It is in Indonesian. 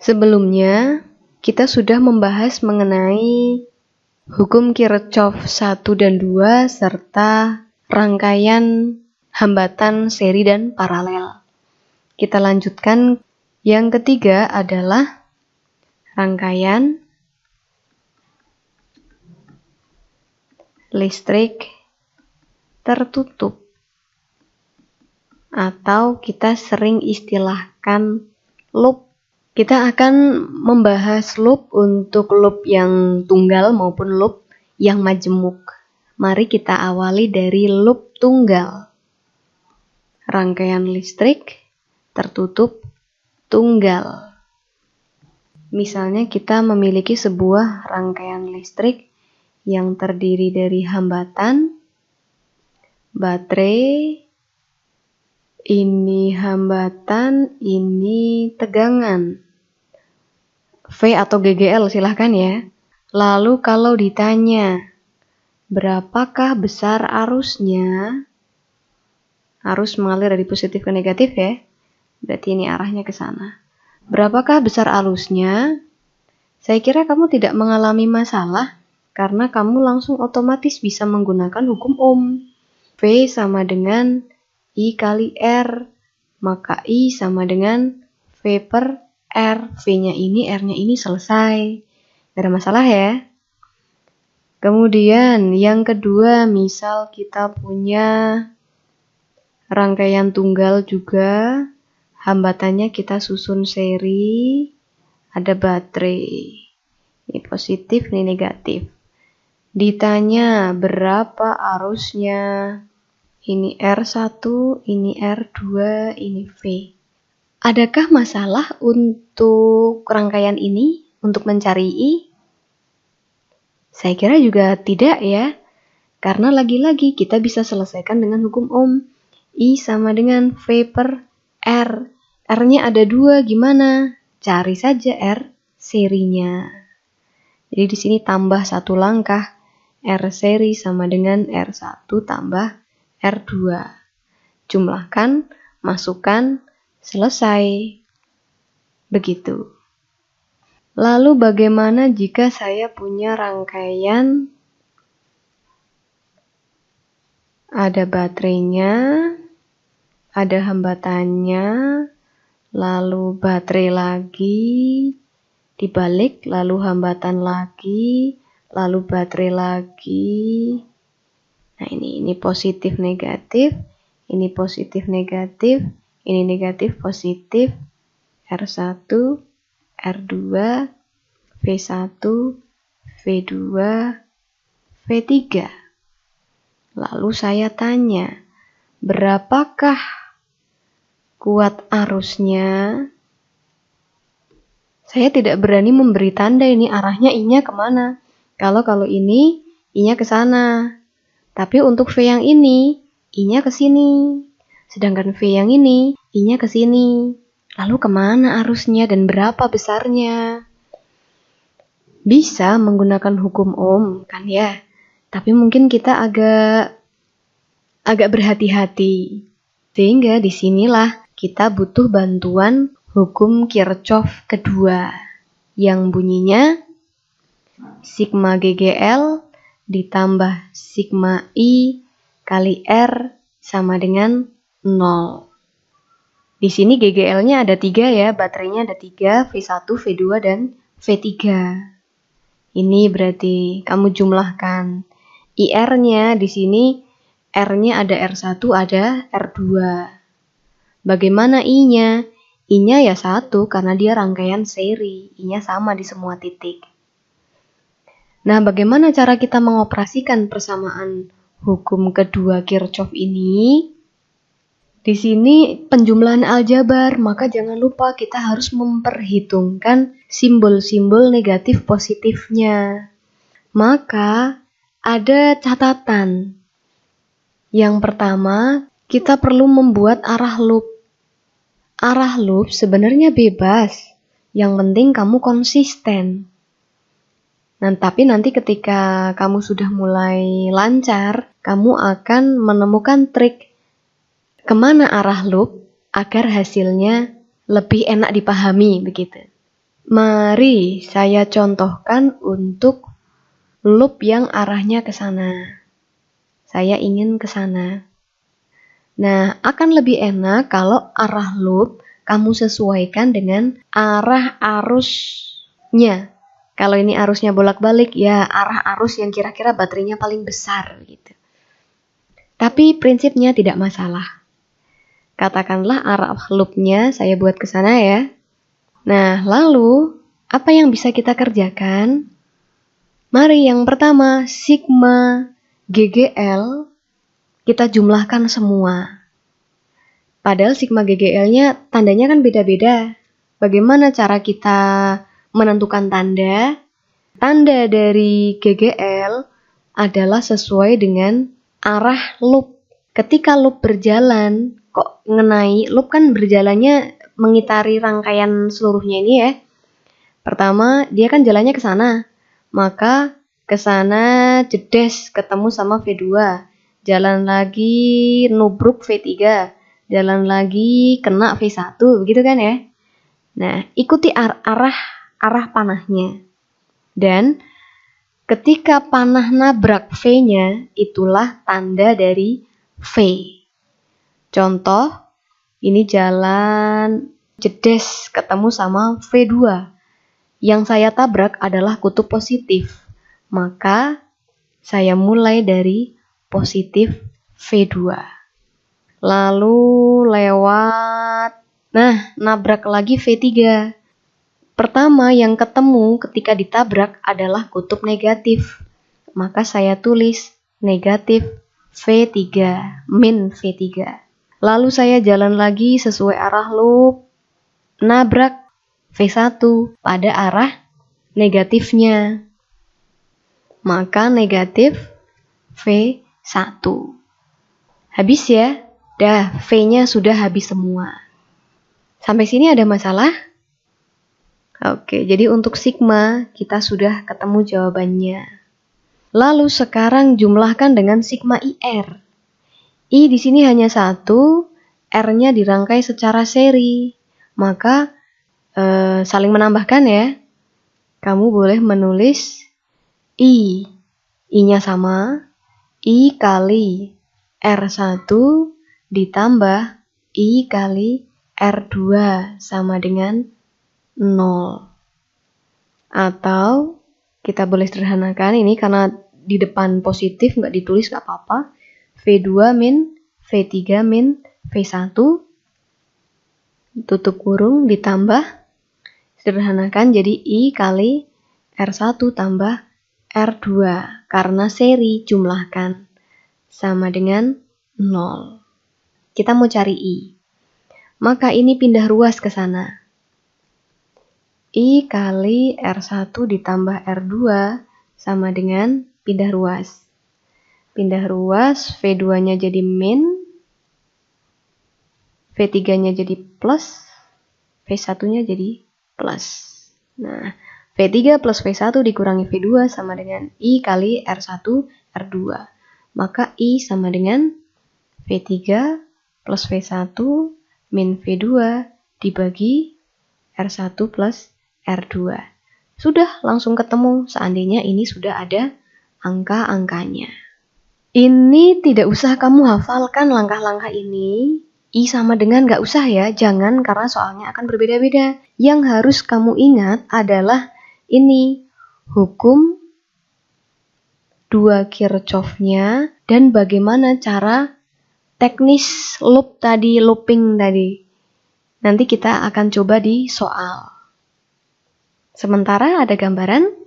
Sebelumnya, kita sudah membahas mengenai hukum Kirchhoff 1 dan 2 serta rangkaian hambatan seri dan paralel. Kita lanjutkan. Yang ketiga adalah rangkaian listrik tertutup, atau kita sering istilahkan loop. Kita akan membahas loop untuk loop yang tunggal maupun loop yang majemuk. Mari kita awali dari loop tunggal. Rangkaian listrik tertutup tunggal. Misalnya kita memiliki sebuah rangkaian listrik yang terdiri dari hambatan, baterai, ini hambatan, ini tegangan. V atau GGL silahkan ya. Lalu kalau ditanya, berapakah besar arusnya? Arus mengalir dari positif ke negatif ya. Berarti ini arahnya ke sana. Berapakah besar arusnya? Saya kira kamu tidak mengalami masalah karena kamu langsung otomatis bisa menggunakan hukum Ohm. V sama dengan I kali R, maka I sama dengan V per R. V-nya ini, R-nya ini, selesai. Gak ada masalah ya. Kemudian yang kedua, misal kita punya rangkaian tunggal juga, hambatannya kita susun seri, ada baterai. Ini positif, ini negatif. Ditanya berapa arusnya? Ini R1, ini R2, ini V. Adakah masalah untuk rangkaian ini, untuk mencari I? Saya kira juga tidak ya. Karena lagi-lagi kita bisa selesaikan dengan hukum Ohm. I sama dengan V per R. R-nya ada 2, gimana? Cari saja R serinya. Jadi di sini tambah satu langkah. R seri sama dengan R1 tambah R2. Jumlahkan, masukkan, selesai. Begitu. Lalu bagaimana jika saya punya rangkaian, ada baterainya, ada hambatannya, lalu baterai lagi, dibalik, lalu hambatan lagi, lalu baterai lagi. Nah ini positif negatif, ini positif negatif, ini negatif positif, R1, R2, V1, V2, V3. Lalu saya tanya, berapakah kuat arusnya? Saya tidak berani memberi tanda ini arahnya I-nya kemana. Kalau ini I-nya ke sana. Tapi untuk V yang ini, I-nya ke sini. Sedangkan V yang ini, I-nya ke sini. Lalu kemana arusnya dan berapa besarnya? Bisa menggunakan hukum Ohm kan ya. Tapi mungkin kita agak berhati-hati. Sehingga disinilah kita butuh bantuan hukum Kirchhoff kedua. Yang bunyinya sigma GGL ditambah sigma I kali R sama dengan 0. Di sini GGL-nya ada 3 ya, baterainya ada 3, V1, V2, dan V3. Ini berarti kamu jumlahkan. IR-nya di sini, R-nya ada R1, ada R2. Bagaimana I-nya? I-nya ya 1 karena dia rangkaian seri. I-nya sama di semua titik. Nah, bagaimana cara kita mengoperasikan persamaan hukum kedua Kirchhoff ini? Di sini penjumlahan aljabar, maka jangan lupa kita harus memperhitungkan simbol-simbol negatif positifnya. Maka ada catatan. Yang pertama, kita perlu membuat arah loop. Arah loop sebenarnya bebas. Yang penting kamu konsisten. Nah, tapi nanti ketika kamu sudah mulai lancar, kamu akan menemukan trik kemana arah loop agar hasilnya lebih enak dipahami begitu. Mari saya contohkan untuk loop yang arahnya ke sana. Saya ingin ke sana. Nah, akan lebih enak kalau arah loop kamu sesuaikan dengan arah arusnya. Kalau ini arusnya bolak-balik, ya arah arus yang kira-kira baterainya paling besar gitu. Tapi prinsipnya tidak masalah. Katakanlah arah loopnya saya buat ke sana ya. Nah, lalu apa yang bisa kita kerjakan? Mari yang pertama, sigma GGL kita jumlahkan semua. Padahal sigma GGL-nya tandanya kan beda-beda. Bagaimana cara kita menentukan tanda? Tanda dari GGL adalah sesuai dengan arah loop. Ketika loop berjalan, kok ngenai, loop kan berjalannya mengitari rangkaian seluruhnya ini ya. Pertama, dia kan jalannya ke sana. Maka ke sana jedes ketemu sama V2. Jalan lagi nubruk V3. Jalan lagi kena V1, begitu kan ya? Nah, ikuti arah panahnya. Dan ketika panah nabrak V-nya, itulah tanda dari V. Contoh, ini jalan jedes ketemu sama V2. Yang saya tabrak adalah kutub positif. Maka saya mulai dari positif V2. Lalu lewat, nabrak lagi V3. Pertama yang ketemu ketika ditabrak adalah kutub negatif. Maka saya tulis negatif V3, min V3. Lalu saya jalan lagi sesuai arah loop, nabrak V1 pada arah negatifnya. Maka negatif V1. Habis ya? Dah, V-nya sudah habis semua. Sampai sini ada masalah? Oke, jadi untuk sigma kita sudah ketemu jawabannya. Lalu sekarang jumlahkan dengan sigma IR. I di sini hanya 1, R-nya dirangkai secara seri. Maka saling menambahkan ya. Kamu boleh menulis I-nya sama, I kali R1 ditambah I kali R2 sama dengan 0. Atau kita boleh sederhanakan ini karena di depan positif nggak ditulis nggak apa-apa. V2 min V3 min V1 tutup kurung ditambah, sederhanakan jadi I kali R1 tambah R2 karena seri jumlahkan sama dengan 0. Kita mau cari I. Maka ini pindah ruas ke sana. I kali R1 ditambah R2 sama dengan pindah ruas. Pindah ruas, V2-nya jadi min, V3-nya jadi plus, V1-nya jadi plus. Nah, V3 plus V1 dikurangi V2 sama dengan I kali R1 R2. Maka I sama dengan V3 plus V1 min V2 dibagi R1 plus R2. Sudah langsung ketemu seandainya ini sudah ada angka-angkanya. Ini tidak usah kamu hafalkan langkah-langkah ini. I sama dengan nggak usah ya, jangan karena soalnya akan berbeda-beda. Yang harus kamu ingat adalah ini, hukum 2 Kirchhoff-nya dan bagaimana cara teknis loop tadi, looping tadi. Nanti kita akan coba di soal. Sementara ada gambaran.